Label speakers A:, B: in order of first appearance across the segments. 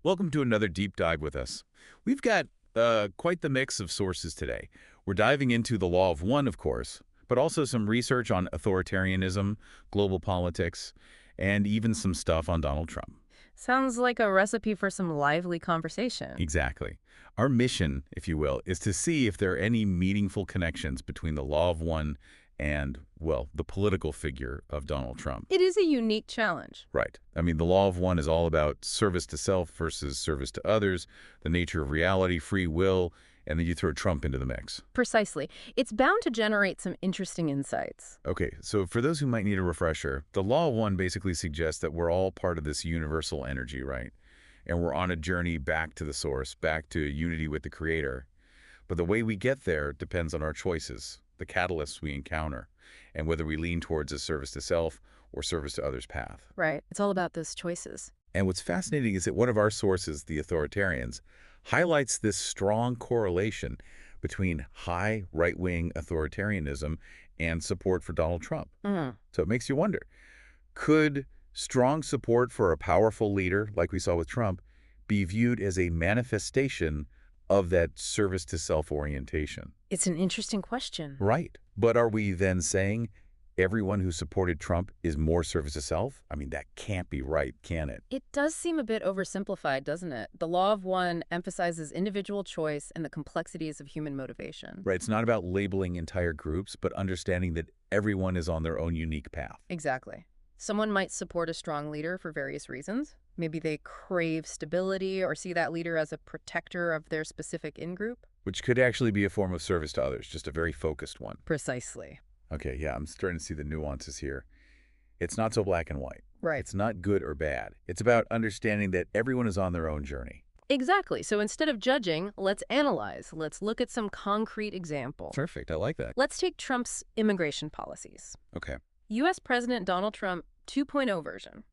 A: Welcome to another deep dive with us. We've got quite the mix of sources today. We're diving into the law of one, of course, but also some research on authoritarianism, global politics, and even some stuff on Donald Trump.
B: Sounds like a recipe for some lively conversation.
A: Exactly. Our mission, if you will, is to see if there are any meaningful connections between the law of one and, well, the political figure of Donald Trump.
B: It is a unique challenge.
A: Right. I mean, the law of one is all about service to self versus service to others, the nature of reality, free will, and then you throw Trump into the mix.
B: Precisely. It's bound to generate some interesting insights.
A: Okay, so for those who might need a refresher, the law of one basically suggests that we're all part of this universal energy, right? And we're on a journey back to the source, back to unity with the creator. But the way we get there depends on our choices, the catalysts we encounter, and whether we lean towards a service to self or service to others path.
B: Right. It's all about those choices.
A: And what's fascinating is that one of our sources, the authoritarians, highlights this strong correlation between high right-wing authoritarianism and support for Donald Trump.
B: Mm.
A: So it makes you wonder, could strong support for a powerful leader, like we saw with Trump, be viewed as a manifestation of that service to self orientation?
B: It's an interesting question.
A: Right. But are we then saying everyone who supported Trump is more service to self? I mean, that can't be right, can it?
B: It does seem a bit oversimplified, doesn't it? The law of one emphasizes individual choice and the complexities of human motivation.
A: Right. It's not about labeling entire groups, but understanding that everyone is on their own unique path.
B: Exactly. Someone might support a strong leader for various reasons. Maybe they crave stability or see that leader as a protector of their specific in-group.
A: Which could actually be a form of service to others, just a very focused one.
B: Precisely.
A: Okay, yeah, I'm starting to see the nuances here. It's not so black and white.
B: Right.
A: It's not good or bad. It's about understanding that everyone is on their own journey.
B: Exactly. So instead of judging, let's analyze. Let's look at some concrete examples.
A: Perfect. I like that.
B: Let's take Trump's immigration policies.
A: Okay.
B: U.S. President Donald Trump 2.0 version.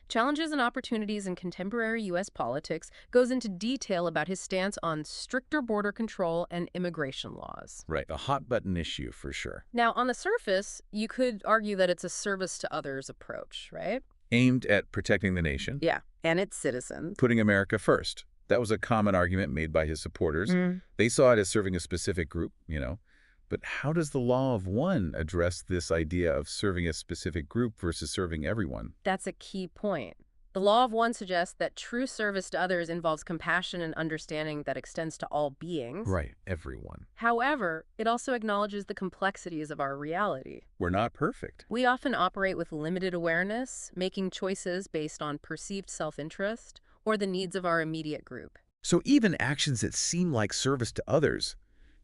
B: Challenges and opportunities in contemporary U.S. politics goes into detail about his stance on stricter border control and immigration laws.
A: Right. A hot button issue for sure.
B: Now, on the surface, you could argue that it's a service to others approach, right?
A: Aimed at protecting the nation,
B: Yeah, and its citizens.
A: putting America first. That was a common argument made by his supporters.
B: Mm.
A: They saw it as serving a specific group. But how does the law of one address this idea of serving a specific group versus serving everyone?
B: That's a key point. The law of one suggests that true service to others involves compassion and understanding that extends to all beings.
A: Right, everyone.
B: However, it also acknowledges the complexities of our reality.
A: We're not perfect.
B: We often operate with limited awareness, making choices based on perceived self-interest or the needs of our immediate group.
A: So even actions that seem like service to others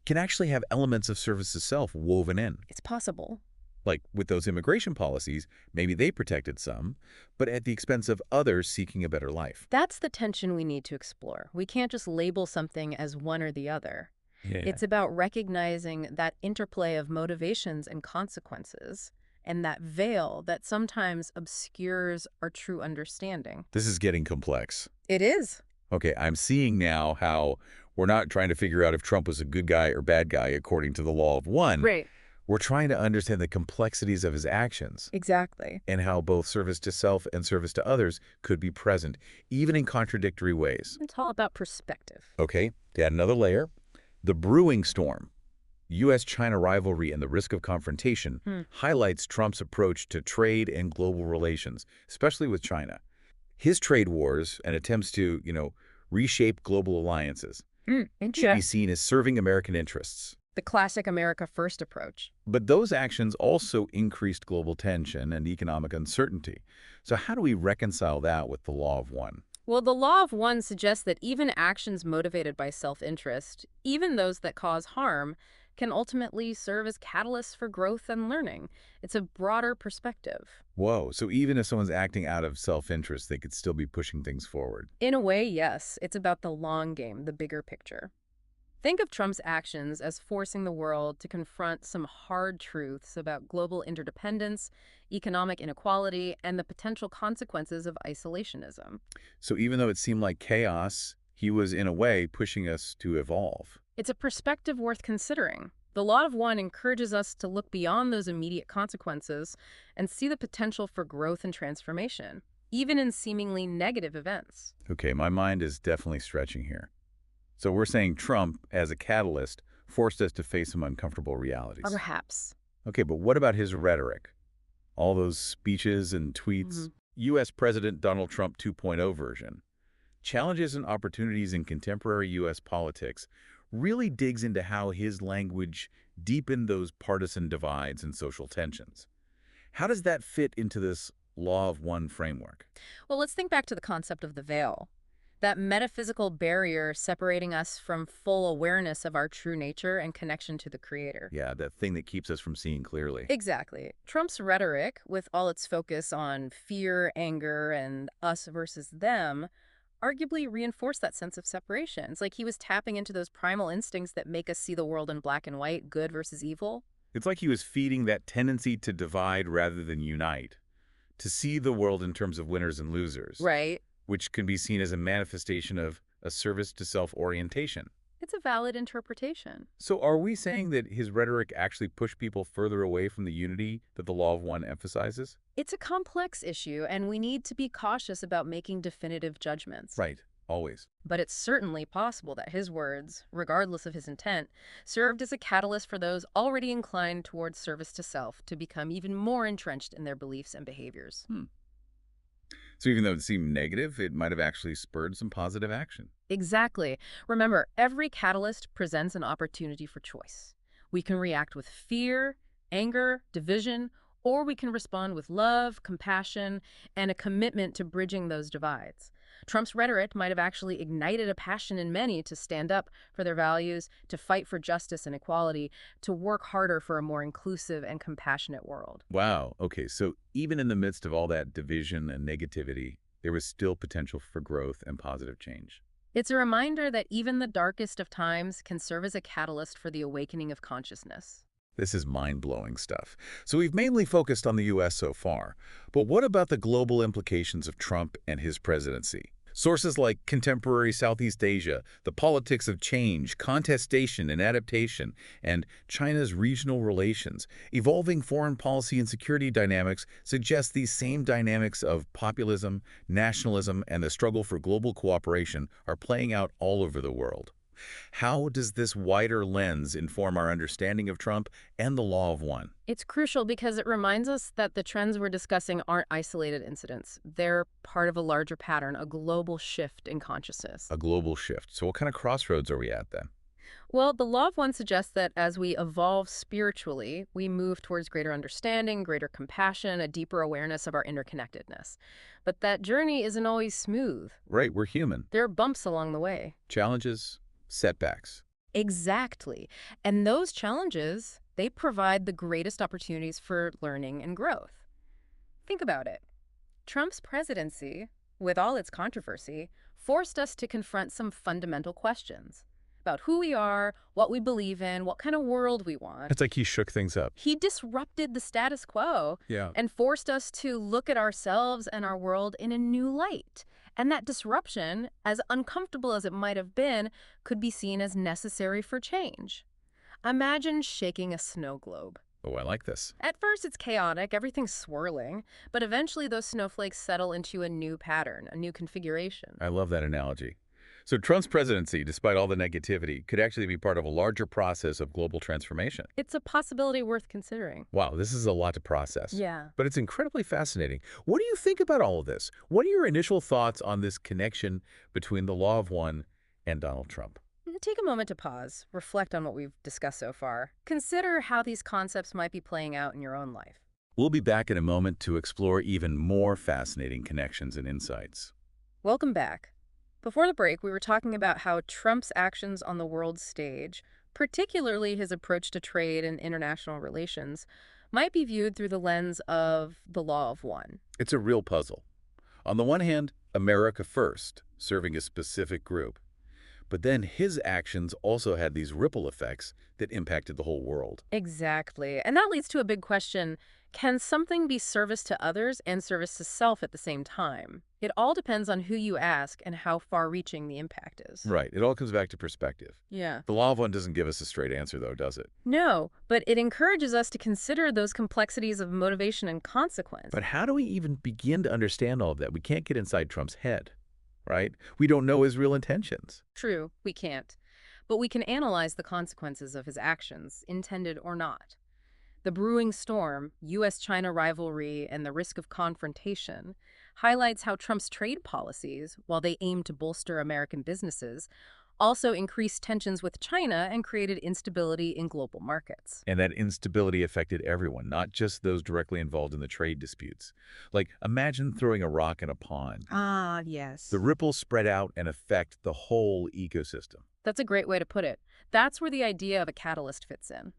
A: can actually have elements of service to self woven in.
B: It's possible.
A: Like with those immigration policies, maybe they protected some, but at the expense of others seeking a better life.
B: That's the tension we need to explore. We can't just label something as one or the other.
A: Yeah.
B: It's about recognizing that interplay of motivations and consequences, and that veil that sometimes obscures our true understanding.
A: This is getting complex.
B: It is.
A: Okay, I'm seeing now how we're not trying to figure out if Trump was a good guy or bad guy according to the law of one.
B: Right.
A: We're trying to understand the complexities of his actions
B: Exactly.
A: and how both service to self and service to others could be present, even in contradictory ways.
B: It's all about perspective.
A: Okay, to add another layer, the brewing storm, U.S.-China rivalry and the risk of confrontation highlights Trump's approach to trade and global relations, especially with China. His trade wars and attempts to, reshape global alliances should be
B: Interesting.
A: seen as serving American interests.
B: The classic America First approach.
A: But those actions also increased global tension and economic uncertainty. So how do we reconcile that with the law of one?
B: Well, the law of one suggests that even actions motivated by self-interest, even those that cause harm, can ultimately serve as catalysts for growth and learning. It's a broader perspective.
A: Whoa, so even if someone's acting out of self-interest, they could still be pushing things forward.
B: In a way, yes, it's about the long game, the bigger picture. Think of Trump's actions as forcing the world to confront some hard truths about global interdependence, economic inequality, and the potential consequences of isolationism.
A: So even though it seemed like chaos, he was in a way pushing us to evolve.
B: It's a perspective worth considering. The law of one encourages us to look beyond those immediate consequences and see the potential for growth and transformation. even in seemingly negative events.
A: Okay, my mind is definitely stretching here. So we're saying Trump, as a catalyst, forced us to face some uncomfortable
B: Or
A: realities.
B: perhaps.
A: Okay, but what about his rhetoric? All those speeches and tweets?
B: Mhm.
A: U.S. President Donald Trump 2.0 version. Challenges and Opportunities in Contemporary U.S. Politics really digs into how his language deepened those partisan divides and social tensions. How does that fit into this Law of One framework?
B: Well, let's think back to the concept of the veil. That metaphysical barrier separating us from full awareness of our true nature and connection to the Creator.
A: Yeah, that thing that keeps us from seeing clearly.
B: Exactly. Trump's rhetoric, with all its focus on fear, anger, and us versus them, arguably reinforced that sense of separation. It's like he was tapping into those primal instincts that make us see the world in black and white, good versus evil.
A: It's like he was feeding that tendency to divide rather than unite, to see the world in terms of winners and losers,
B: Right.
A: which can be seen as a manifestation of a service to self-orientation.
B: It's a valid interpretation.
A: So are we saying that his rhetoric actually pushed people further away from the unity that the Law of One emphasizes?
B: It's a complex issue, and we need to be cautious about making definitive judgments.
A: Right, always.
B: But it's certainly possible that his words, regardless of his intent, served as a catalyst for those already inclined towards service to self to become even more entrenched in their beliefs and behaviors.
A: Hmm. So even though it seemed negative, it might have actually spurred some positive action.
B: Exactly. Remember, every catalyst presents an opportunity for choice. We can react with fear, anger, division, or we can respond with love, compassion, and a commitment to bridging those divides. Trump's rhetoric might have actually ignited a passion in many to stand up for their values, to fight for justice and equality, to work harder for a more inclusive and compassionate world.
A: Wow, okay, so even in the midst of all that division and negativity, there was still potential for growth and positive change.
B: It's a reminder that even the darkest of times can serve as a catalyst for the awakening of consciousness.
A: This is mind-blowing stuff. So we've mainly focused on the U.S. so far, but what about the global implications of Trump and his presidency? Sources like Contemporary Southeast Asia, The Politics of Change, Contestation and Adaptation, and China's Regional Relations, Evolving Foreign Policy and Security Dynamics suggest these same dynamics of populism, nationalism, and the struggle for global cooperation are playing out all over the world. How does this wider lens inform our understanding of Trump and the Law of One?
B: It's crucial because it reminds us that the trends we're discussing aren't isolated incidents. They're part of a larger pattern, a global shift in consciousness.
A: A global shift. So what kind of crossroads are we at then?
B: Well, the Law of One suggests that as we evolve spiritually, we move towards greater understanding, greater compassion, a deeper awareness of our interconnectedness. But that journey isn't always smooth.
A: Right, we're human.
B: There are bumps along the way.
A: Challenges, setbacks.
B: Exactly. And those challenges, they provide the greatest opportunities for learning and growth. Think about it. Trump's presidency, with all its controversy, forced us to confront some fundamental questions about who we are, what we believe in, what kind of world we want.
A: It's like he shook things up.
B: He disrupted the status quo
A: Yeah.
B: and forced us to look at ourselves and our world in a new light. And that disruption, as uncomfortable as it might have been, could be seen as necessary for change. Imagine shaking a snow globe.
A: Oh, I like this.
B: At first, it's chaotic, everything's swirling, but eventually those snowflakes settle into a new pattern, a new configuration.
A: I love that analogy. So Trump's presidency, despite all the negativity, could actually be part of a larger process of global transformation.
B: It's a possibility worth considering.
A: Wow, this is a lot to process.
B: Yeah.
A: But it's incredibly fascinating. What do you think about all of this? What are your initial thoughts on this connection between the Law of One and Donald Trump?
B: Take a moment to pause, reflect on what we've discussed so far. Consider how these concepts might be playing out in your own life.
A: We'll be back in a moment to explore even more fascinating connections and insights.
B: Welcome back. Before the break, we were talking about how Trump's actions on the world stage, particularly his approach to trade and international relations, might be viewed through the lens of the Law of One.
A: It's a real puzzle. On the one hand, America first, serving a specific group. But then his actions also had these ripple effects that impacted the whole world.
B: Exactly. And that leads to a big question. Can something be service to others and service to self at the same time? It all depends on who you ask and how far-reaching the impact is.
A: Right. It all comes back to perspective.
B: Yeah.
A: The law of one doesn't give us a straight answer, though, does it?
B: No, but it encourages us to consider those complexities of motivation and consequence.
A: But how do we even begin to understand all of that? We can't get inside Trump's head, right? We don't know his real intentions.
B: True, we can't. But we can analyze the consequences of his actions, intended or not. The brewing storm, U.S.-China rivalry, and the risk of confrontation highlights how Trump's trade policies, while they aim to bolster American businesses, also increased tensions with China and created instability in global markets.
A: And that instability affected everyone, not just those directly involved in the trade disputes. Like, imagine throwing a rock in a pond.
B: Ah, yes.
A: The ripples spread out and affect the whole ecosystem.
B: That's a great way to put it. That's where the idea of a catalyst fits in.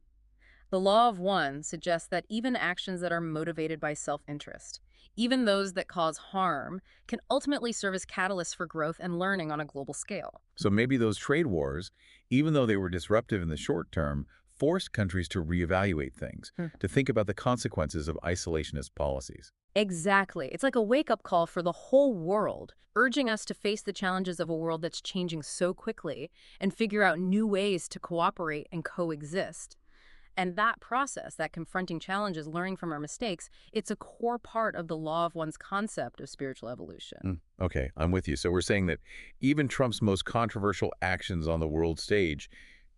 B: The law of one suggests that even actions that are motivated by self-interest, even those that cause harm, can ultimately serve as catalysts for growth and learning on a global scale.
A: So maybe those trade wars, even though they were disruptive in the short term, forced countries to reevaluate things, to think about the consequences of isolationist policies.
B: Exactly. It's like a wake-up call for the whole world, urging us to face the challenges of a world that's changing so quickly and figure out new ways to cooperate and coexist. And that process, that confronting challenges, learning from our mistakes, it's a core part of the law of one's concept of spiritual evolution.
A: Okay, I'm with you. So we're saying that even Trump's most controversial actions on the world stage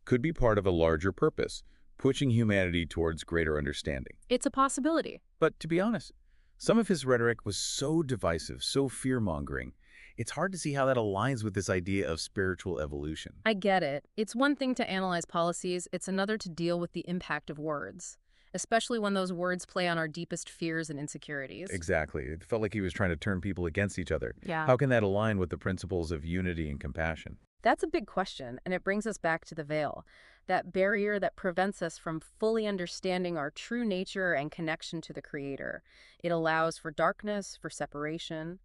A: could be part of a larger purpose, pushing humanity towards greater understanding.
B: It's a possibility.
A: But to be honest, some of his rhetoric was so divisive, so fear-mongering, it's hard to see how that aligns with this idea of spiritual evolution.
B: I get it. It's one thing to analyze policies, it's another to deal with the impact of words, especially when those words play on our deepest fears and insecurities.
A: Exactly. It felt like he was trying to turn people against each other.
B: Yeah.
A: How can that align with the principles of unity and compassion?
B: That's a big question, and it brings us back to the veil, that barrier that prevents us from fully understanding our true nature and connection to the Creator. It allows for darkness, for separation,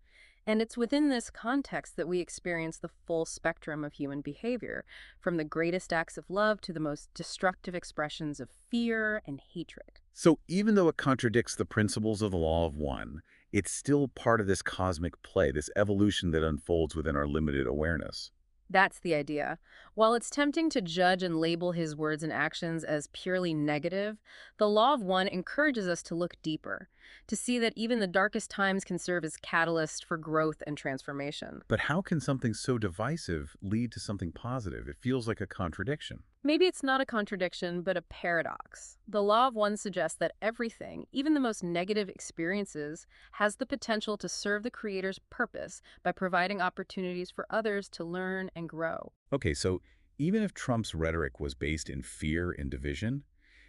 B: and it's within this context that we experience the full spectrum of human behavior, from the greatest acts of love to the most destructive expressions of fear and hatred.
A: So even though it contradicts the principles of the law of one, it's still part of this cosmic play, this evolution that unfolds within our limited awareness.
B: That's the idea. While it's tempting to judge and label his words and actions as purely negative, the law of one encourages us to look deeper, to see that even the darkest times can serve as catalysts for growth and transformation.
A: But how can something so divisive lead to something positive? It feels like a contradiction.
B: Maybe it's not a contradiction, but a paradox. The law of one suggests that everything, even the most negative experiences, has the potential to serve the Creator's purpose by providing opportunities for others to learn and grow.
A: Okay, so even if Trump's rhetoric was based in fear and division,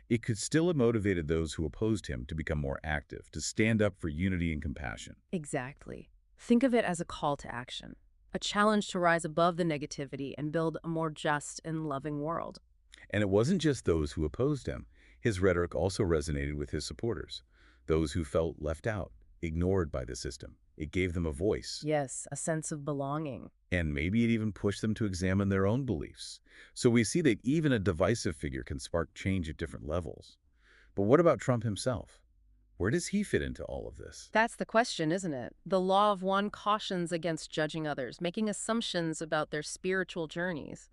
A: it could still have motivated those who opposed him to become more active, to stand up for unity and compassion.
B: Exactly. Think of it as a call to action, a challenge to rise above the negativity and build a more just and loving world.
A: And it wasn't just those who opposed him. His rhetoric also resonated with his supporters, those who felt left out, ignored by the system. It gave them a voice.
B: Yes, a sense of belonging.
A: And maybe it even pushed them to examine their own beliefs. So we see that even a divisive figure can spark change at different levels. But what about Trump himself? Where does he fit into all of this?
B: That's the question, isn't it? The law of one cautions against judging others, making assumptions about their spiritual journeys.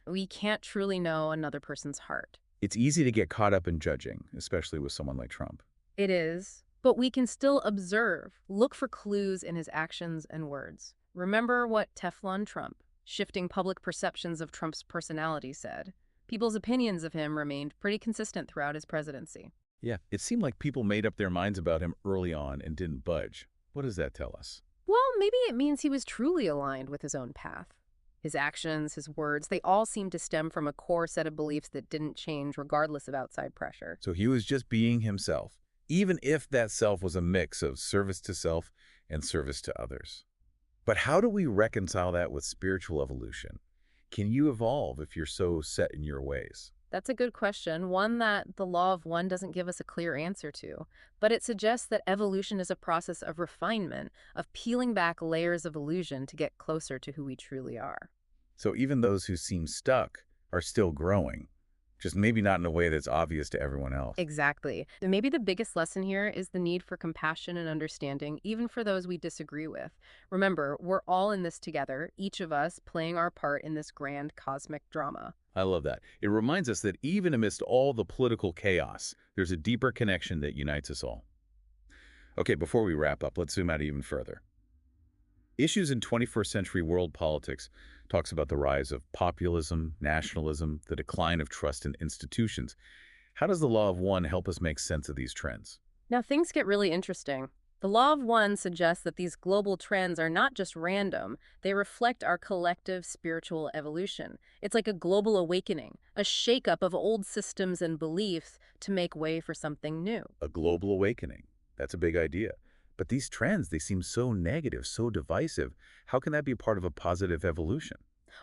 B: We can't truly know another person's heart.
A: It's easy to get caught up in judging, especially with someone like Trump.
B: It is, but we can still observe, look for clues in his actions and words. Remember what Teflon Trump, shifting public perceptions of Trump's personality, said. People's opinions of him remained pretty consistent throughout his presidency.
A: Yeah, it seemed like people made up their minds about him early on and didn't budge. What does that tell us?
B: Well, maybe it means he was truly aligned with his own path. His actions, his words, they all seem to stem from a core set of beliefs that didn't change regardless of outside pressure.
A: So he was just being himself, even if that self was a mix of service to self and service to others. But how do we reconcile that with spiritual evolution? Can you evolve if you're so set in your ways?
B: That's a good question, one that the law of one doesn't give us a clear answer to. But it suggests that evolution is a process of refinement, of peeling back layers of illusion to get closer to who we truly are.
A: So even those who seem stuck are still growing, just maybe not in a way that's obvious to everyone else.
B: Exactly. And maybe the biggest lesson here is the need for compassion and understanding, even for those we disagree with. Remember, we're all in this together, each of us playing our part in this grand cosmic drama.
A: I love that. It reminds us that even amidst all the political chaos, there's a deeper connection that unites us all. Okay, before we wrap up, let's zoom out even further. Issues in 21st century world politics talks about the rise of populism, nationalism, the decline of trust in institutions. How does the law of one help us make sense of these trends?
B: Now, things get really interesting. The Law of One suggests that these global trends are not just random, they reflect our collective spiritual evolution. It's like a global awakening, a shakeup of old systems and beliefs to make way for something new.
A: A global awakening. That's a big idea. But these trends, they seem so negative, so divisive. How can that be part of a positive evolution?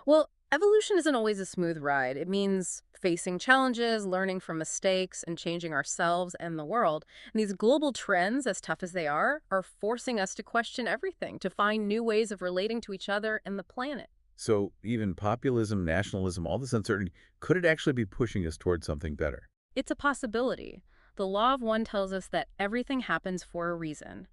B: Well, evolution isn't always a smooth ride. It means facing challenges, learning from mistakes, and changing ourselves and the world. And these global trends, as tough as they are forcing us to question everything, to find new ways of relating to each other and the planet.
A: So even populism, nationalism, all this uncertainty, could it actually be pushing us towards something better?
B: It's a possibility. The Law of One tells us that everything happens for a reason,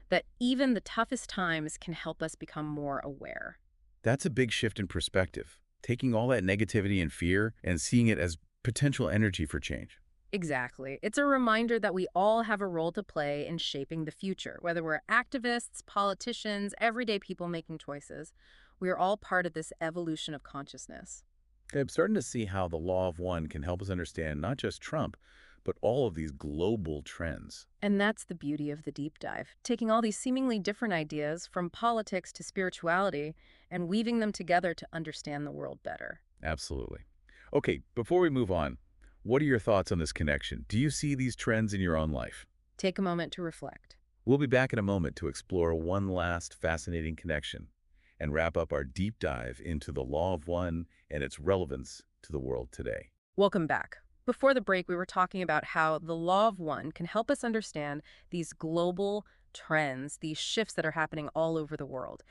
B: that even the toughest times can help us become more aware.
A: That's a big shift in perspective, taking all that negativity and fear and seeing it as potential energy for change.
B: Exactly. It's a reminder that we all have a role to play in shaping the future, whether we're activists, politicians, everyday people making choices. We are all part of this evolution of consciousness.
A: I'm starting to see how the law of one can help us understand not just Trump, but all of these global trends.
B: And that's the beauty of the deep dive, taking all these seemingly different ideas from politics to spirituality and weaving them together to understand the world better.
A: Absolutely. Okay, before we move on, what are your thoughts on this connection? Do you see these trends in your own life?
B: Take a moment to reflect.
A: We'll be back in a moment to explore one last fascinating connection and wrap up our deep dive into the law of one and its relevance to the world today.
B: Welcome back. Before the break, we were talking about how the Law of One can help us understand these global trends, these shifts that are happening all over the world.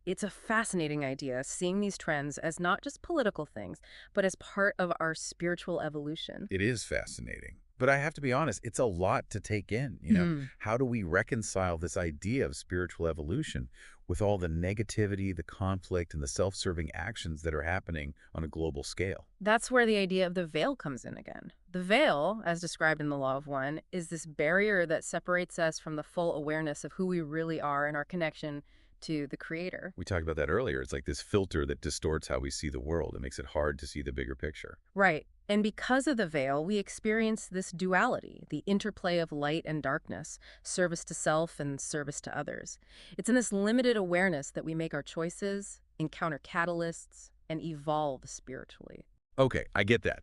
B: It's a fascinating idea, seeing these trends as not just political things, but as part of our spiritual evolution.
A: It is fascinating. But I have to be honest, it's a lot to take in.
B: Hmm.
A: How do we reconcile this idea of spiritual evolution with all the negativity, the conflict, and the self-serving actions that are happening on a global scale?
B: That's where the idea of the veil comes in again. The veil, as described in the Law of One, is this barrier that separates us from the full awareness of who we really are and our connection to the Creator.
A: We talked about that earlier. It's like this filter that distorts how we see the world. It makes it hard to see the bigger picture.
B: Right. And because of the veil, we experience this duality, the interplay of light and darkness, service to self and service to others. It's in this limited awareness that we make our choices, encounter catalysts, and evolve spiritually.
A: Okay, I get that.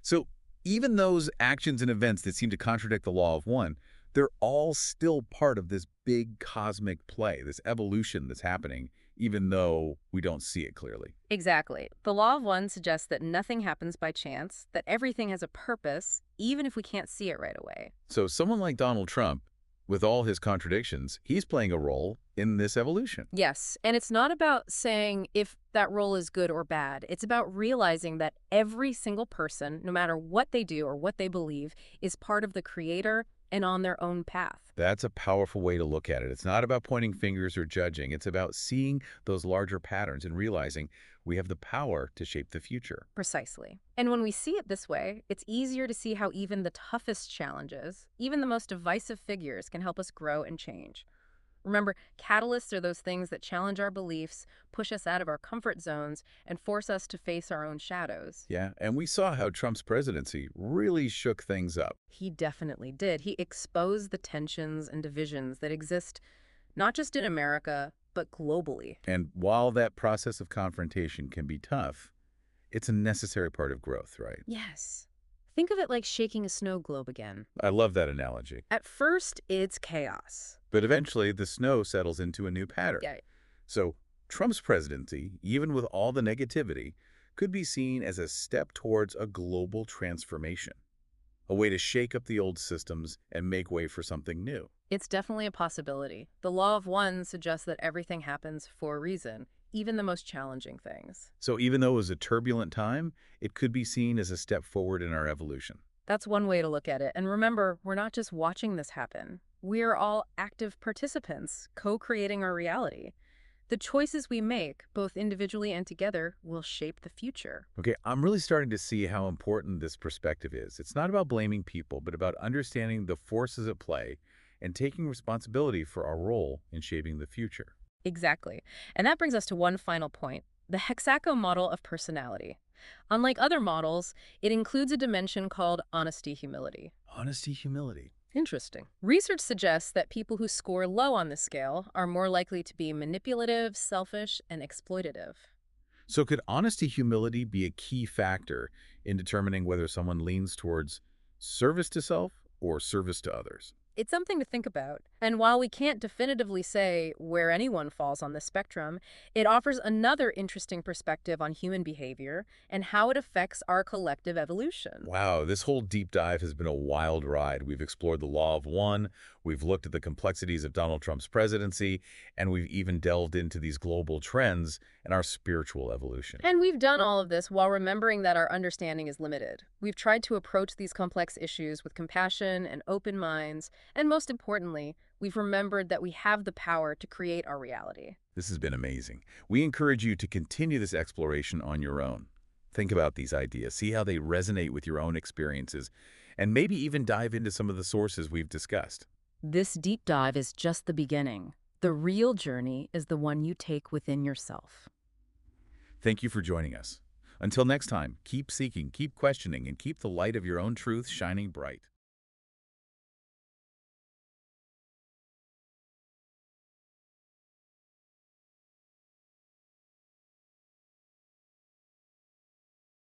A: So even those actions and events that seem to contradict the law of one, they're all still part of this big cosmic play, this evolution that's happening, even though we don't see it clearly.
B: Exactly. The Law of One suggests that nothing happens by chance, that everything has a purpose, even if we can't see it right away.
A: So someone like Donald Trump, with all his contradictions, he's playing a role in this evolution.
B: Yes, and it's not about saying if that role is good or bad. It's about realizing that every single person, no matter what they do or what they believe, is part of the Creator and on their own path.
A: That's a powerful way to look at it. It's not about pointing fingers or judging. It's about seeing those larger patterns and realizing we have the power to shape the future.
B: Precisely. And when we see it this way, it's easier to see how even the toughest challenges, even the most divisive figures, can help us grow and change. Remember, catalysts are those things that challenge our beliefs, push us out of our comfort zones, and force us to face our own shadows.
A: Yeah, and we saw how Trump's presidency really shook things up.
B: He definitely did. He exposed the tensions and divisions that exist not just in America, but globally.
A: And while that process of confrontation can be tough, it's a necessary part of growth, right?
B: Yes. Think of it like shaking a snow globe again.
A: I love that analogy.
B: At first, it's chaos.
A: But eventually, the snow settles into a new pattern.
B: Yeah,
A: So Trump's presidency, even with all the negativity, could be seen as a step towards a global transformation, a way to shake up the old systems and make way for something new.
B: it's definitely a possibility. The Law of One suggests that everything happens for a reason, even the most challenging things.
A: So even though it was a turbulent time, it could be seen as a step forward in our evolution.
B: That's one way to look at it. And remember, we're not just watching this happen. We are all active participants, co-creating our reality. The choices we make, both individually and together, will shape the future.
A: Okay, I'm really starting to see how important this perspective is. It's not about blaming people, but about understanding the forces at play and taking responsibility for our role in shaping the future.
B: Exactly. And that brings us to one final point, the hexaco model of personality. Unlike other models, it includes a dimension called honesty-humility.
A: Honesty, humility.
B: Interesting. Research suggests that people who score low on the scale are more likely to be manipulative, selfish, and exploitative.
A: So could honesty, humility be a key factor in determining whether someone leans towards service to self or service to others?
B: It's something to think about. And while we can't definitively say where anyone falls on the spectrum, it offers another interesting perspective on human behavior and how it affects our collective evolution.
A: Wow, this whole deep dive has been a wild ride. We've explored the law of one, we've looked at the complexities of Donald Trump's presidency, and we've even delved into these global trends and our spiritual evolution.
B: And we've done all of this while remembering that our understanding is limited. We've tried to approach these complex issues with compassion and open minds, and most importantly, we've remembered that we have the power to create our reality.
A: This has been amazing. We encourage you to continue this exploration on your own. Think about these ideas, see how they resonate with your own experiences, and maybe even dive into some of the sources we've discussed.
B: This deep dive is just the beginning. The real journey is the one you take within yourself.
A: Thank you for joining us. Until next time, keep seeking, keep questioning, and keep the light of your own truth shining bright.